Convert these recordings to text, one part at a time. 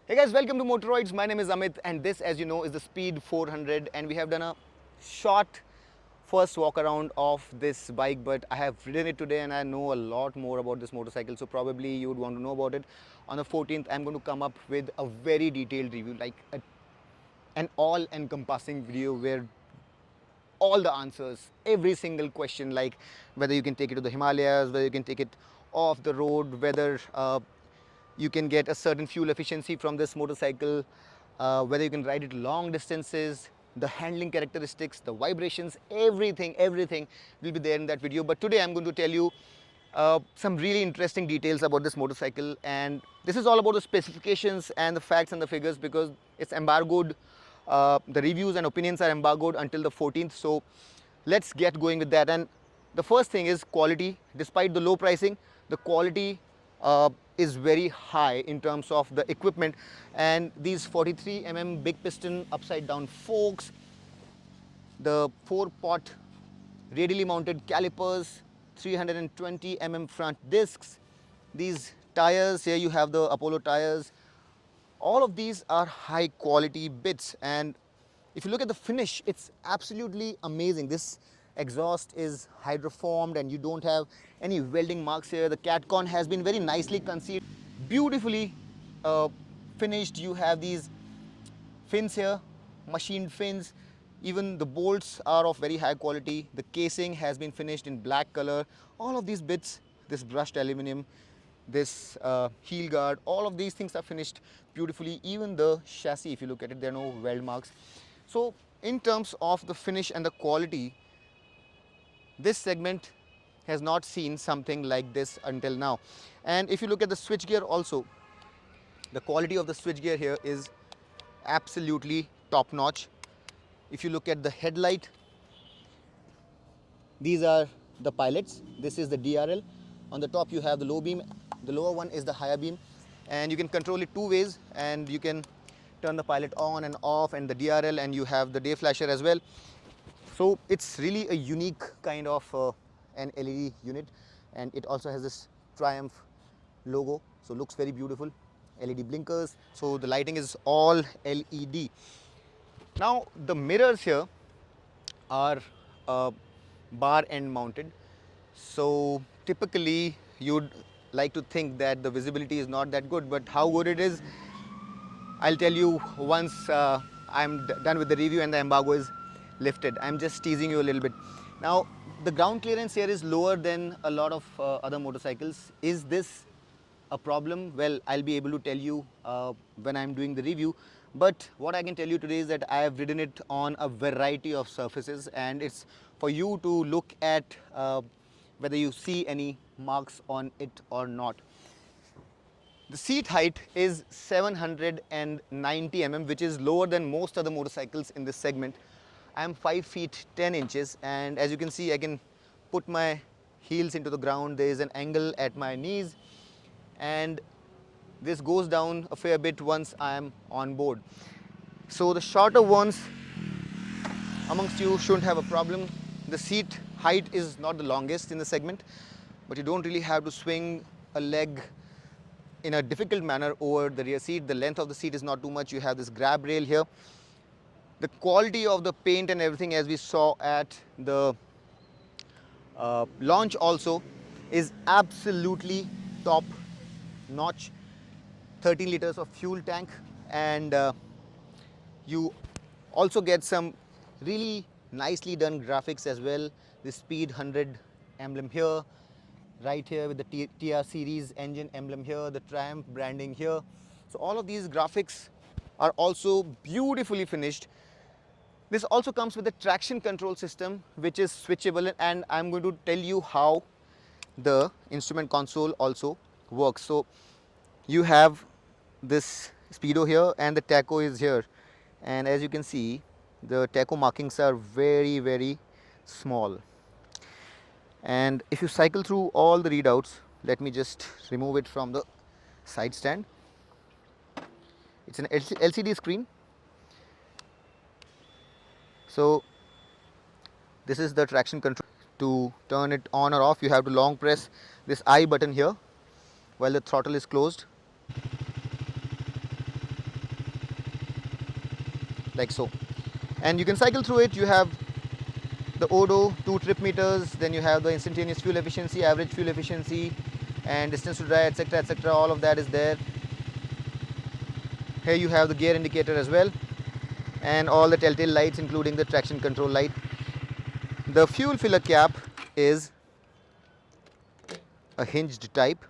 Hey guys, welcome to Motoroids. My name is Amit and this, as you know, is the Speed 400 and we have done a short first walk around of this bike, but I have ridden it today and I know a lot more about this motorcycle, so probably you would want to know about it. On the 14th, I'm going to come up with a very detailed review, like an all-encompassing video where all the answers, every single question, like whether you can take it to the Himalayas, whether you can take it off the road, whether you can get a certain fuel efficiency from this motorcycle, whether you can ride it long distances, the handling characteristics, the vibrations, everything will be there in that video. But today I'm going to tell you some really interesting details about this motorcycle, and this is all about the specifications and the facts and the figures because it's embargoed. The reviews and opinions are embargoed until the 14th, so let's get going with that. And the first thing is quality. Despite the low pricing, the quality is very high in terms of the equipment, and these 43 big piston upside down forks, the 4-pot radially mounted calipers, 320 front discs, these tires, here you have the Apollo tires. All of these are high quality bits, and if you look at the finish, it's absolutely amazing. This exhaust is hydroformed and you don't have any welding marks here. The catcon has been very nicely concealed, beautifully uh, finished. You have these fins here, machined fins. Even the bolts are of very high quality. The casing has been finished in black color. All of these bits, this brushed aluminum, this heel guard, all of these things are finished beautifully. Even the chassis, if you look at it, there are no weld marks. So in terms of the finish and the quality, this segment has not seen something like this until now. And if you look at the switchgear also, the quality of the switchgear here is absolutely top notch. If you look at the headlight, these are the pilots. This is the DRL. On the top you have the low beam, the lower one is the higher beam, and you can control it two ways, and you can turn the pilot on and off and the DRL, and you have the day flasher as well. So it's really a unique kind of an LED unit, and it also has this Triumph logo, so looks very beautiful. LED blinkers, so the lighting is all LED. Now the mirrors here are bar end mounted, so typically you'd like to think that the visibility is not that good, but how good it is, I'll tell you once I'm done with the review and the embargo is lifted. I'm just teasing you a little bit. Now the ground clearance here is lower than a lot of other motorcycles. Is this a problem? Well, I'll be able to tell you when I'm doing the review, but what I can tell you today is that I have ridden it on a variety of surfaces, and it's for you to look at whether you see any marks on it or not. The seat height is 790 which is lower than most other motorcycles in this segment. I am 5 feet 10 inches, and as you can see, I can put my heels into the ground. There is an angle at my knees, and this goes down a fair bit once I am on board. So the shorter ones amongst you shouldn't have a problem. The seat height is not the longest in the segment, but you don't really have to swing a leg in a difficult manner over the rear seat. The length of the seat is not too much. You have this grab rail here. The quality of the paint and everything, as we saw at the launch also, is absolutely top notch. 13 liters of fuel tank, and you also get some really nicely done graphics as well. The Speed 100 emblem here, right here with the TR series engine emblem here, the Triumph branding here. So all of these graphics are also beautifully finished. This also comes with a traction control system which is switchable, and I'm going to tell you how the instrument console also works. So you have this speedo here and the tacho is here, and as you can see, the tacho markings are very small. And if you cycle through all the readouts, let me just remove it from the side stand. It's an LCD screen. So this is the traction control. To turn it on or off, you have to long press this I button here while the throttle is closed. like so. And you can cycle through it. You have the odo, 2 trip meters, then you have the instantaneous fuel efficiency, average fuel efficiency, and distance to dry, etc, etc. All of that is there. Here you have the gear indicator as well, and all the telltale lights, including the traction control light. The fuel filler cap is a hinged type,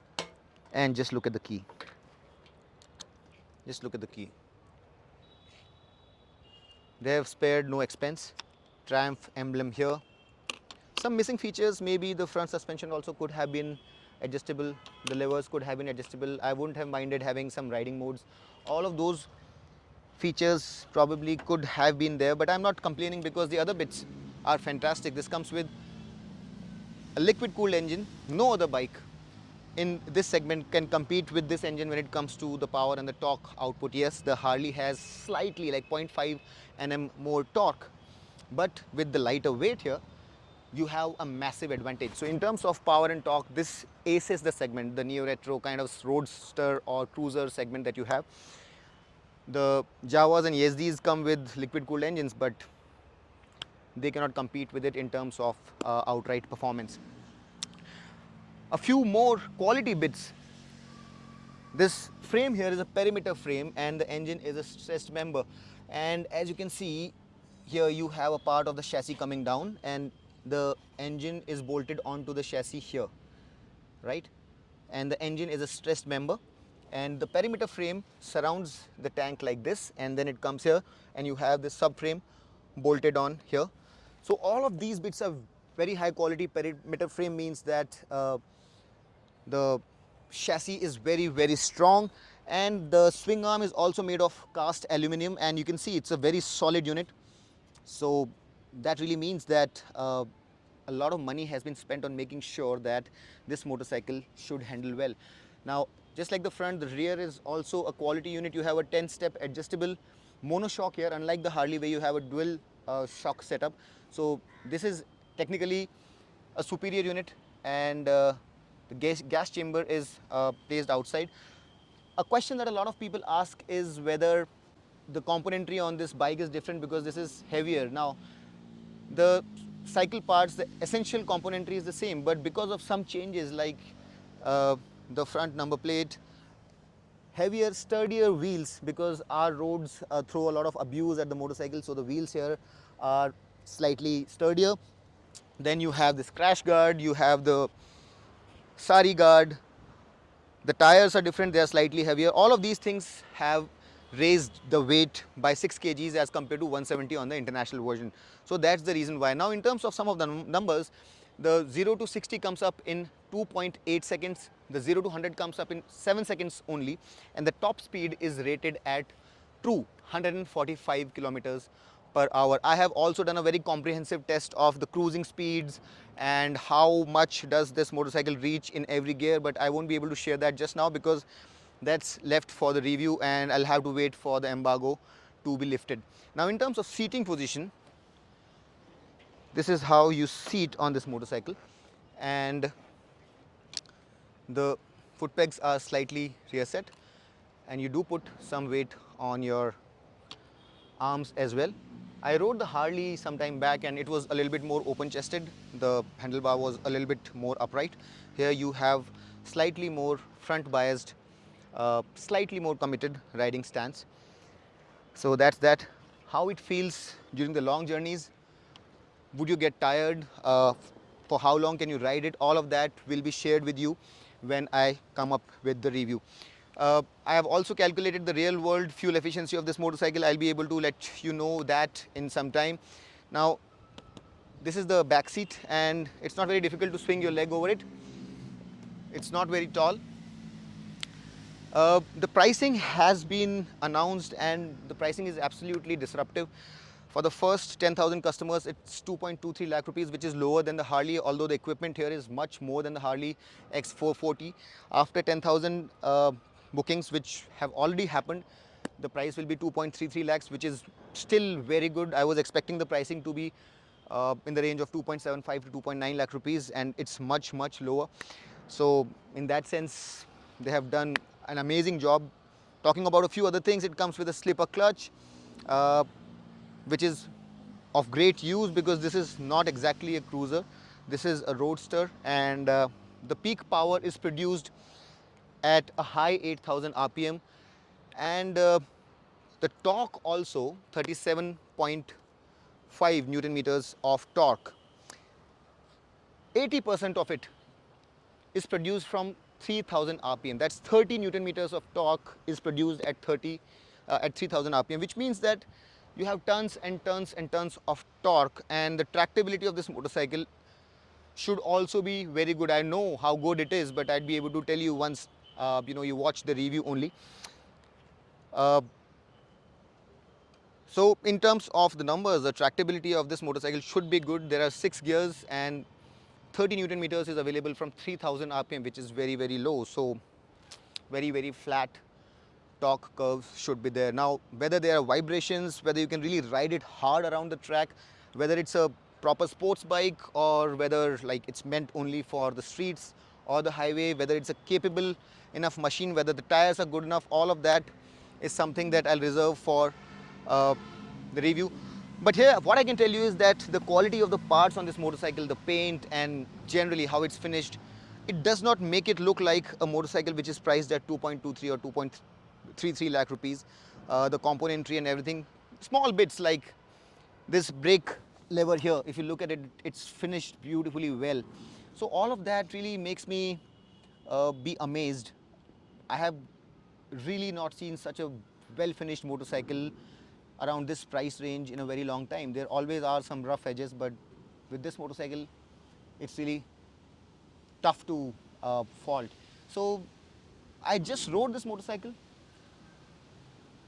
and just look at the key. Just look at the key. They have spared no expense. Triumph emblem here. Some missing features, maybe the front suspension also could have been adjustable. The levers could have been adjustable. I wouldn't have minded having some riding modes. All of those features probably could have been there, but I'm not complaining because the other bits are fantastic. This comes with a liquid cooled engine. No other bike in this segment can compete with this engine when it comes to the power and the torque output. Yes, the Harley has slightly like 0.5 Nm more torque, but with the lighter weight here, you have a massive advantage. So in terms of power and torque, this aces the segment, the neo-retro kind of roadster or cruiser segment that you have. The Jawas and Yezdis come with liquid cooled engines, but they cannot compete with it in terms of outright performance. A few more quality bits. This frame here is a perimeter frame and the engine is a stressed member, and as you can see here, you have a part of the chassis coming down and the engine is bolted onto the chassis here, right? And the engine is a stressed member, and the perimeter frame surrounds the tank like this, and then it comes here and you have this subframe bolted on here. So all of these bits are very high quality. Perimeter frame means that the chassis is very strong, and the swing arm is also made of cast aluminum, and you can see it's a very solid unit. So that really means that a lot of money has been spent on making sure that this motorcycle should handle well. Now, just like the front, the rear is also a quality unit. You have a 10-step adjustable monoshock here, unlike the Harley where you have a dual shock setup. So this is technically a superior unit, and the gas chamber is placed outside. A question that a lot of people ask is whether the componentry on this bike is different because this is heavier. Now, the cycle parts, the essential componentry is the same, but because of some changes like the front number plate, heavier, sturdier wheels, because our roads throw a lot of abuse at the motorcycle, so the wheels here are slightly sturdier. Then you have this crash guard, you have the sari guard, the tires are different, they are slightly heavier. All of these things have raised the weight by 6 kgs as compared to 170 on the international version. So that's the reason why. Now in terms of some of the numbers, the 0 to 60 comes up in 2.8 seconds, the 0 to 100 comes up in 7 seconds only, and the top speed is rated at true 145 kilometers per hour. I have also done a very comprehensive test of the cruising speeds and how much does this motorcycle reach in every gear, but I won't be able to share that just now because that's left for the review and I'll have to wait for the embargo to be lifted. Now in terms of seating position, this is how you seat on this motorcycle, and the foot pegs are slightly rear set, and you do put some weight on your arms as well. I rode the Harley some time back and it was a little bit more open chested. The handlebar was a little bit more upright. Here you have slightly more front biased, slightly more committed riding stance. So that's that. How it feels during the long journeys. Would you get tired? For how long can you ride it? All of that will be shared with you when I come up with the review. I have also calculated the real world fuel efficiency of this motorcycle. I'll be able to let you know that in some time. Now, this is the back seat and it's not very difficult to swing your leg over it. It's not very tall. The pricing has been announced and the pricing is absolutely disruptive. For the first 10,000 customers, it's 2.23 lakh rupees, which is lower than the Harley, although the equipment here is much more than the Harley X440. After 10,000 bookings, which have already happened, the price will be 2.33 lakhs, which is still very good. I was expecting the pricing to be in the range of 2.75 to 2.9 lakh rupees, and it's much lower. So in that sense, they have done an amazing job. Talking about a few other things, it comes with a slipper clutch. which is of great use because this is not exactly a cruiser. This is a roadster, and the peak power is produced at a high 8,000 rpm, and the torque also 37.5 newton meters of torque. 80% of it is produced from 3000 rpm. That's 30 newton meters of torque is produced at 3000 rpm, which means that you have tons and tons and tons of torque, and the tractability of this motorcycle should also be very good. I know how good it is, but I'd be able to tell you once you watch the review only. Uh, so in terms of the numbers, the tractability of this motorcycle should be good. There are 6 gears and 30 newton meters is available from 3000 rpm, which is very, very low. So very, very flat torque curves should be there. Now, whether there are vibrations, whether you can really ride it hard around the track, whether it's a proper sports bike or whether like it's meant only for the streets or the highway, whether it's a capable enough machine, whether the tires are good enough, all of that is something that I'll reserve for uh, the review. But here, what I can tell you is that the quality of the parts on this motorcycle, the paint and generally how it's finished, it does not make it look like a motorcycle which is priced at 2.23 or 2.33 lakh rupees. The componentry and everything, small bits like this brake lever here, if you look at it, it's finished beautifully well. So all of that really makes me be amazed. I have really not seen such a well finished motorcycle around this price range in a very long time. There always are some rough edges, but with this motorcycle it's really tough to fault. So I just rode this motorcycle.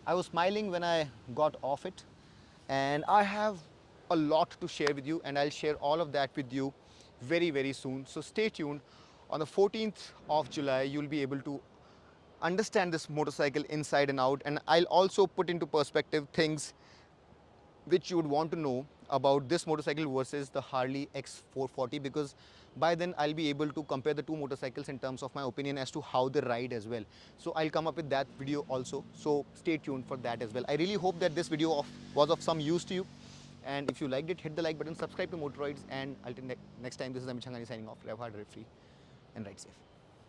I was smiling when I got off it, and I have a lot to share with you, and I'll share all of that with you very, very soon. So stay tuned. On the 14th of July, you'll be able to understand this motorcycle inside and out, and I'll also put into perspective things which you would want to know about this motorcycle versus the Harley X440, because by then I'll be able to compare the two motorcycles in terms of my opinion as to how they ride as well. So I'll come up with that video also, so stay tuned for that as well. I really hope that this video was of some use to you, and if you liked it, hit the like button, subscribe to Motoroids, and until next time, this is Amit Changani signing off. Rev hard, rev free, and ride safe.